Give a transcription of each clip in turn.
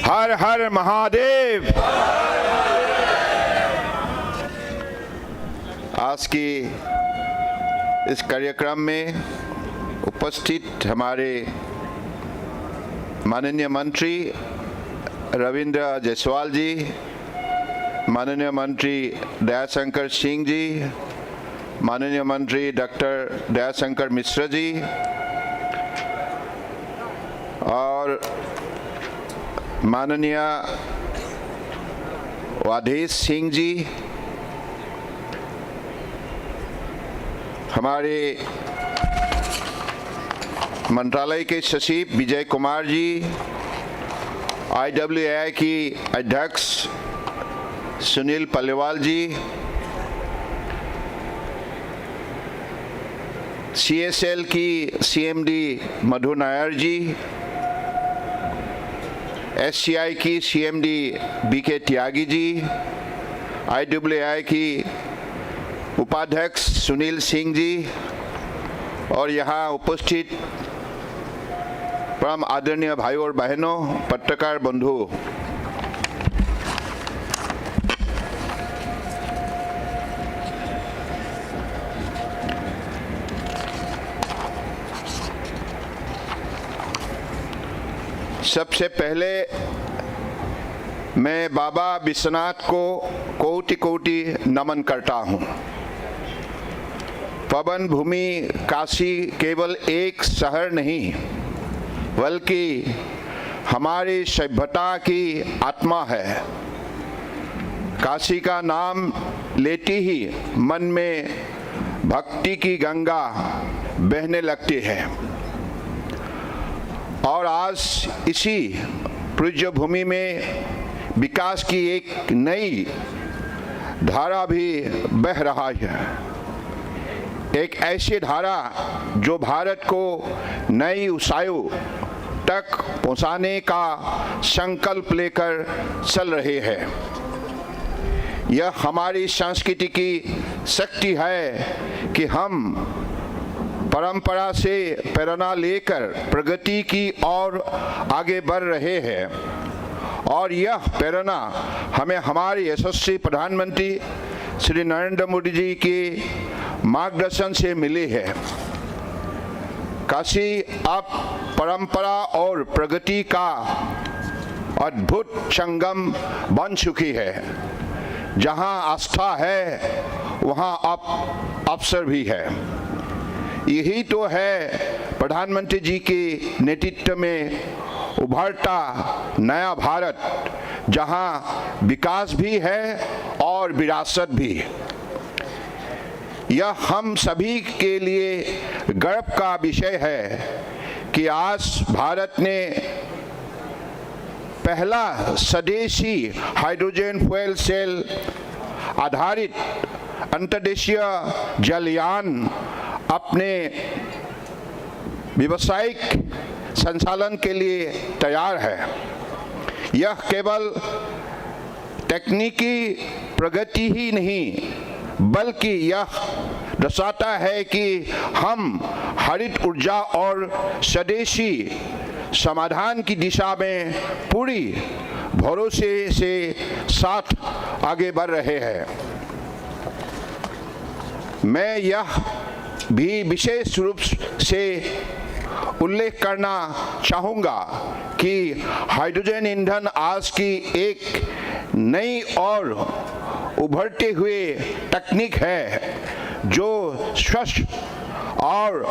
हर हर महादेव। आज की इस कार्यक्रम में उपस्थित हमारे माननीय मंत्री रविंद्र जायसवाल जी, माननीय मंत्री दयाशंकर सिंह जी, माननीय मंत्री डॉक्टर दयाशंकर मिश्र जी और माननीय वाधेश सिंह जी, हमारे मंत्रालय के सचिव विजय कुमार जी, IWAI की अध्यक्ष सुनील पल्लेवाल जी, CSL की CMD मधु नायर जी, SCI की CMD BK Tyagi ji, IWAI की उपाध्यक्ष सुनील सिंह जी और यहाँ उपस्थित परम आदरणीय भाइयों और बहनों, पत्रकार बंधु, सबसे पहले मैं बाबा विश्वनाथ को कोटि कोटि नमन करता हूँ। पवन भूमि काशी केवल एक शहर नहीं बल्कि हमारी सभ्यता की आत्मा है। काशी का नाम लेते ही मन में भक्ति की गंगा बहने लगती है और आज इसी पूज्य भूमि में विकास की एक नई धारा भी बह रहा है। एक ऐसी धारा जो भारत को नई ऊंचाइयों तक पहुंचाने का संकल्प लेकर चल रही है। यह हमारी संस्कृति की शक्ति है कि हम परंपरा से प्रेरणा लेकर प्रगति की ओर आगे बढ़ रहे हैं और यह प्रेरणा हमें हमारे यशस्वी प्रधानमंत्री श्री नरेंद्र मोदी जी के मार्गदर्शन से मिली है। काशी अब परंपरा और प्रगति का अद्भुत संगम बन चुकी है। जहां आस्था है वहां अब अवसर भी है। यही तो है प्रधानमंत्री जी के नेतृत्व में उभरता नया भारत, जहां विकास भी है और विरासत भी। यह हम सभी के लिए गर्व का विषय है कि आज भारत ने पहला स्वदेशी हाइड्रोजन फ्यूल सेल आधारित अंतर्देशीय जलयान अपने व्यावसायिक संचालन के लिए तैयार है। यह केवल तकनीकी प्रगति ही नहीं बल्कि यह दर्शाता है कि हम हरित ऊर्जा और स्वदेशी समाधान की दिशा में पूरी भरोसे से साथ आगे बढ़ रहे हैं। मैं यह भी विशेष रूप से उल्लेख करना चाहूँगा कि हाइड्रोजन ईंधन आज की एक नई और उभरते हुए तकनीक है जो स्वच्छ और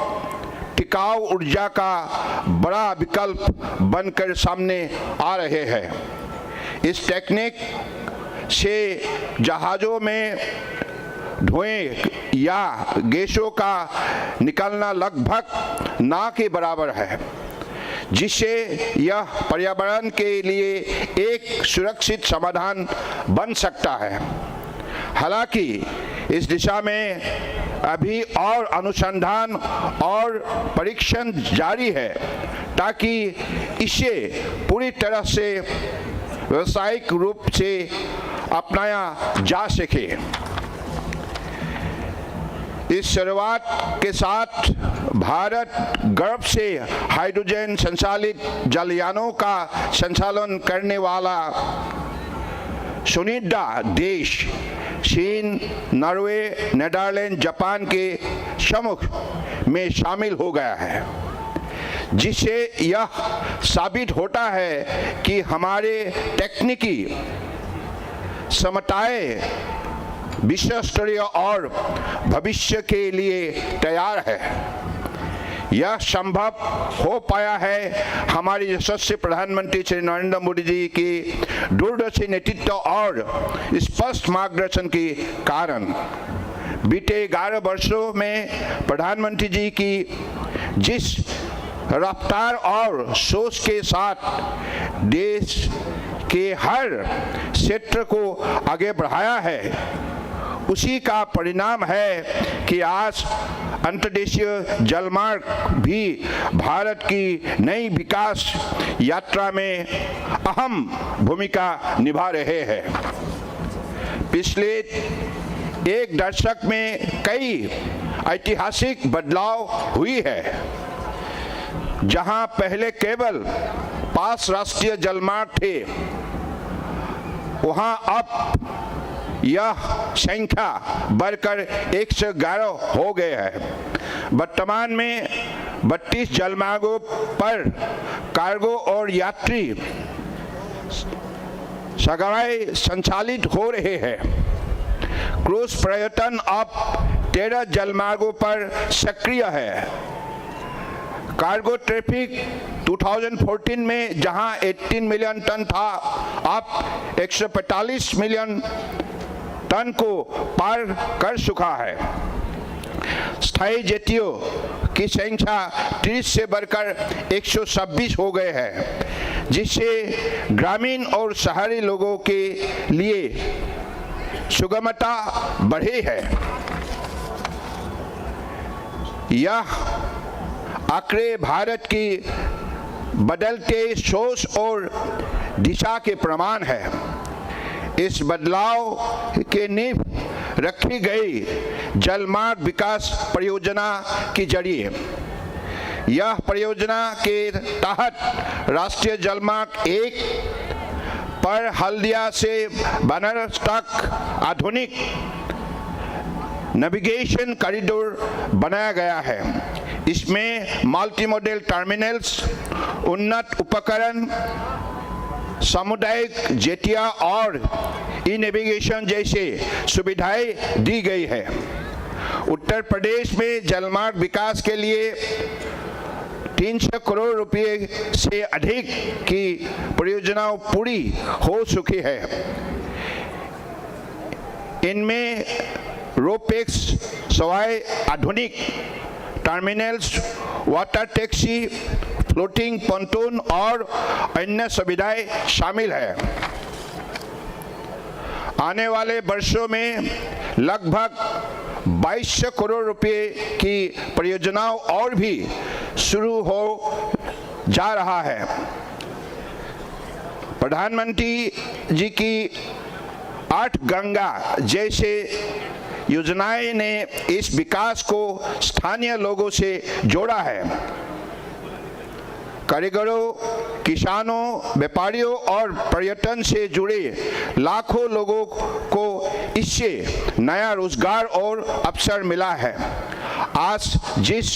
टिकाऊ ऊर्जा का बड़ा विकल्प बनकर सामने आ रहे हैं। इस तकनीक से जहाज़ों में धुएं या गैसों का निकलना लगभग ना के बराबर है, जिससे यह पर्यावरण के लिए एक सुरक्षित समाधान बन सकता है। हालांकि इस दिशा में अभी और अनुसंधान और परीक्षण जारी है ताकि इसे पूरी तरह से व्यावसायिक रूप से अपनाया जा सके। इस शुरुआत के साथ भारत गर्व से हाइड्रोजन संचालित जलयानों का संचालन करने वाला चुनिंदा देश चीन, नॉर्वे, नीदरलैंड, जापान के सम्मुख में शामिल हो गया है, जिससे यह साबित होता है कि हमारे तकनीकी क्षमताएं विश्व स्तरीय और भविष्य के लिए तैयार है। यह संभव हो पाया है हमारे यशस्वी प्रधानमंत्री श्री नरेंद्र मोदी जी की दूरदर्शी नेतृत्व और स्पष्ट मार्गदर्शन के कारण। बीते 11 वर्षों में प्रधानमंत्री जी की जिस रफ्तार और सोच के साथ देश के हर क्षेत्र को आगे बढ़ाया है, उसी का परिणाम है कि आज अंतर्देशीय जलमार्ग भी भारत की नई विकास यात्रा में अहम भूमिका निभा रहे हैं। पिछले एक दशक में कई ऐतिहासिक बदलाव हुई है। जहां पहले केवल 5 राष्ट्रीय जलमार्ग थे, वहां अब यह संख्या बढ़कर 111 हो गए है। वर्तमान में 32 जलमार्गों पर कार्गो और यात्री सेवाएं संचालित हो रहे हैं। क्रूज पर्यटन अब 13 जलमार्गों पर सक्रिय है। कार्गो ट्रैफिक 2014 में जहां 18 मिलियन टन था, अब 145 मिलियन टन को पार कर चुका है। स्थायी जेटियों की संख्या 30 से बढ़कर 126 हो गए हैं, जिससे ग्रामीण और शहरी लोगों के लिए सुगमता बढ़ी है। यह आंकड़े भारत की बदलते सोच और दिशा के प्रमाण है। इस बदलाव के नींव रखी गई जलमार्ग विकास परियोजना के जरिए। यह परियोजना के तहत राष्ट्रीय जलमार्ग 1 पर हल्दिया से बनारस तक आधुनिक नेविगेशन कॉरिडोर बनाया गया है। इसमें मल्टी मॉडल टर्मिनल्स, उन्नत उपकरण, सामुदायिक जेटिया और ई नेविगेशन जैसे सुविधाएं दी गई है। उत्तर प्रदेश में जलमार्ग विकास के लिए 300 करोड़ रुपए से अधिक की परियोजनाएं पूरी हो चुकी है। इनमें रोपेक्स सवाई आधुनिक terminals, water taxi, floating pontoon और अन्य सुविधाएं शामिल है। आने वाले वर्षों में लगभग 2200 करोड़ रुपए की परियोजनाओं और भी शुरू हो जा रहा है। प्रधानमंत्री जी की 8 गंगा जैसे योजनाएं ने इस विकास को स्थानीय लोगों से जोड़ा है। कारीगरों, किसानों, व्यापारियों और पर्यटन से जुड़े लाखों लोगों को इससे नया रोजगार और अवसर मिला है। आज जिस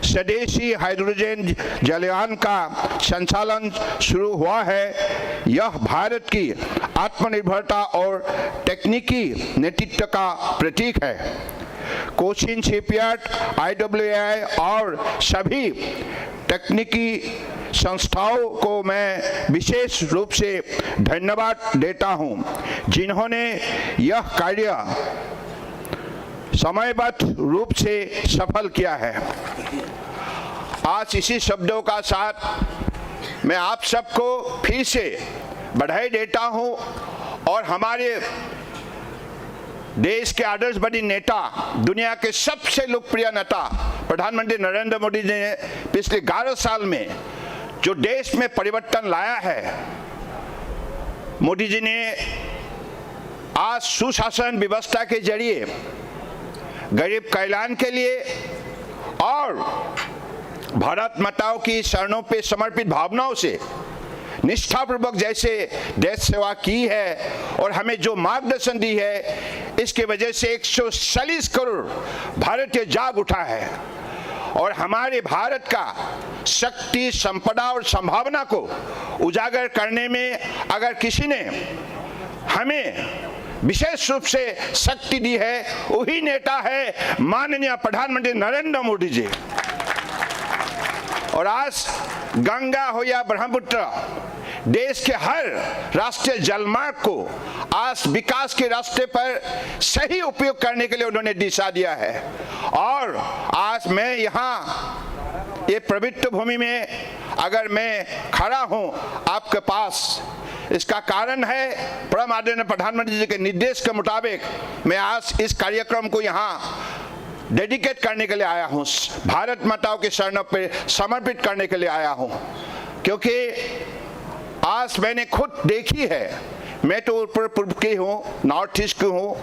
स्वदेशी हाइड्रोजन जलयान का संचालन शुरू हुआ है, यह भारत की आत्मनिर्भरता और तकनीकी नेतृत्व का प्रतीक है। कोचिन शिपयार्ड, IWI और सभी तकनीकी संस्थाओं को मैं विशेष रूप से धन्यवाद देता हूं, जिन्होंने यह कार्य समयबद्ध रूप से सफल किया है। आज इसी शब्दों का साथ मैं आप सबको फिर से बधाई देता हूं और हमारे देश के आदर्शवादी नेता, दुनिया के सबसे लोकप्रिय नेता प्रधानमंत्री नरेंद्र मोदी जी ने पिछले 11 साल में जो देश में परिवर्तन लाया है, मोदी जी ने आज सुशासन व्यवस्था के जरिए गरीब कल्याण के लिए और भारत माताओं की शरणों पे समर्पित भावनाओं से निष्ठापूर्वक जैसे देश सेवा की है और हमें जो मार्गदर्शन दी है, इसके वजह से 140 करोड़ भारतीय जाग उठा है और हमारे भारत का शक्ति, संपदा और संभावना को उजागर करने में अगर किसी ने हमें विशेष रूप से शक्ति दी है, वही नेता है माननीय प्रधानमंत्री नरेंद्र मोदी जी। और आज गंगा हो या ब्रह्मपुत्र, देश के हर राष्ट्रीय जलमार्ग को आज विकास के रास्ते पर सही उपयोग करने के लिए उन्होंने दिशा दिया है। और आज मैं यहाँ ये पवित्र भूमि में अगर मैं खड़ा हूँ आपके पास, इसका कारण है परम आदरणीय प्रधानमंत्री जी के निर्देश के मुताबिक मैं आज इस कार्यक्रम को यहाँ डेडिकेट करने के लिए आया हूँ, भारत माताओं के शरणों पे समर्पित करने के लिए आया हूँ। क्योंकि आज मैंने खुद देखी है, मैं तो उत्तर पूर्व की हूँ, नॉर्थ ईस्ट की हूँ,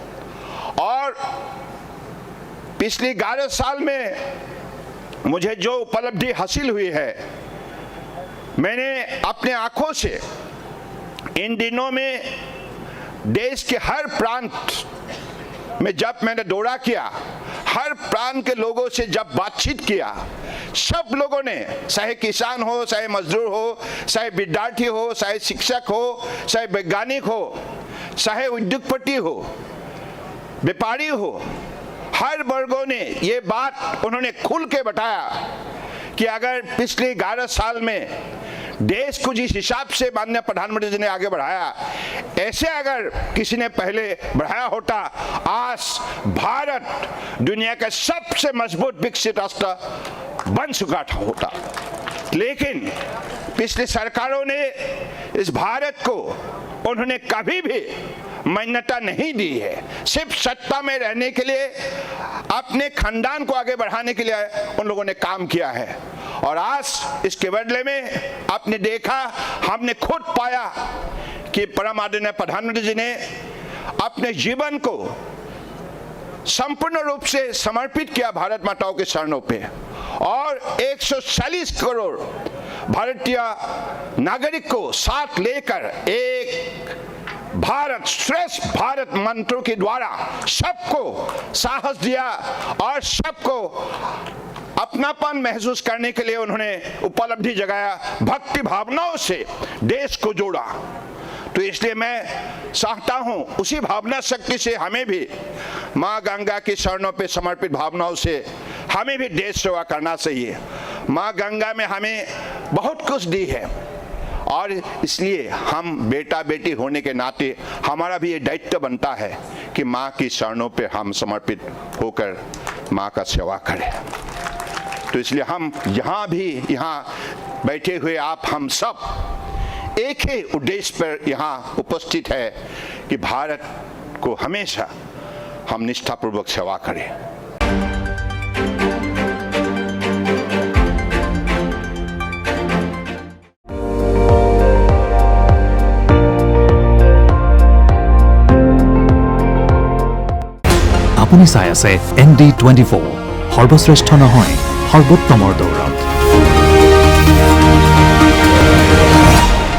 और पिछले 11 साल में मुझे जो उपलब्धि हासिल हुई है, मैंने अपने आंखों से इन दिनों में देश के हर प्रांत में जब मैंने दौरा किया, हर प्रांत के लोगों से जब बातचीत किया, सब लोगों ने, चाहे किसान हो, चाहे मजदूर हो, चाहे विद्यार्थी हो, चाहे शिक्षक हो, चाहे वैज्ञानिक हो, चाहे उद्योगपति हो, व्यापारी हो, हर वर्गों ने ये बात उन्होंने खुल के बताया कि अगर पिछले 11 साल में देश को जिस हिसाब से माननीय प्रधानमंत्री जी ने आगे बढ़ाया, ऐसे अगर किसी ने पहले बढ़ाया होता, आज भारत दुनिया का सबसे मजबूत विकसित राष्ट्र बन चुका होता। लेकिन पिछली सरकारों ने इस भारत को उन्होंने कभी भी मान्यता नहीं दी है। सिर्फ सत्ता में रहने के लिए, अपने खानदान को आगे बढ़ाने के लिए उन लोगों ने काम किया है। और आज इसके बदले में आपने देखा, हमने खुद पाया कि परम आदरणीय प्रधानमंत्री जी ने अपने जीवन को संपूर्ण रूप से समर्पित किया भारत माताओं के चरणों पे, और 140 करोड़ भारतीय नागरिक को साथ लेकर एक भारत श्रेष्ठ भारत मंत्रों के द्वारा सबको साहस दिया और सबको अपनापन महसूस करने के लिए उन्होंने उपलब्धि जगाया, भक्ति भावनाओं से देश को जोड़ा। तो इसलिए मैं चाहता हूं उसी भावना शक्ति से हमें भी माँ गंगा के चरणों पे समर्पित भावनाओं से हमें भी देश सेवा करना चाहिए। माँ गंगा में हमें बहुत कुछ दी है, और इसलिए हम बेटा बेटी होने के नाते हमारा भी ये दायित्व बनता है कि माँ की चरणों पे हम समर्पित होकर माँ का सेवा करें। तो इसलिए हम यहाँ बैठे हुए आप हम सब एक ही उद्देश्य पर यहाँ उपस्थित है कि भारत को हमेशा हम निष्ठापूर्वक सेवा करें। আপুনি চাই আছে ND24 সৰ্বশ্ৰেষ্ঠ নহয় সৰ্বোত্তমৰ দৌৰত।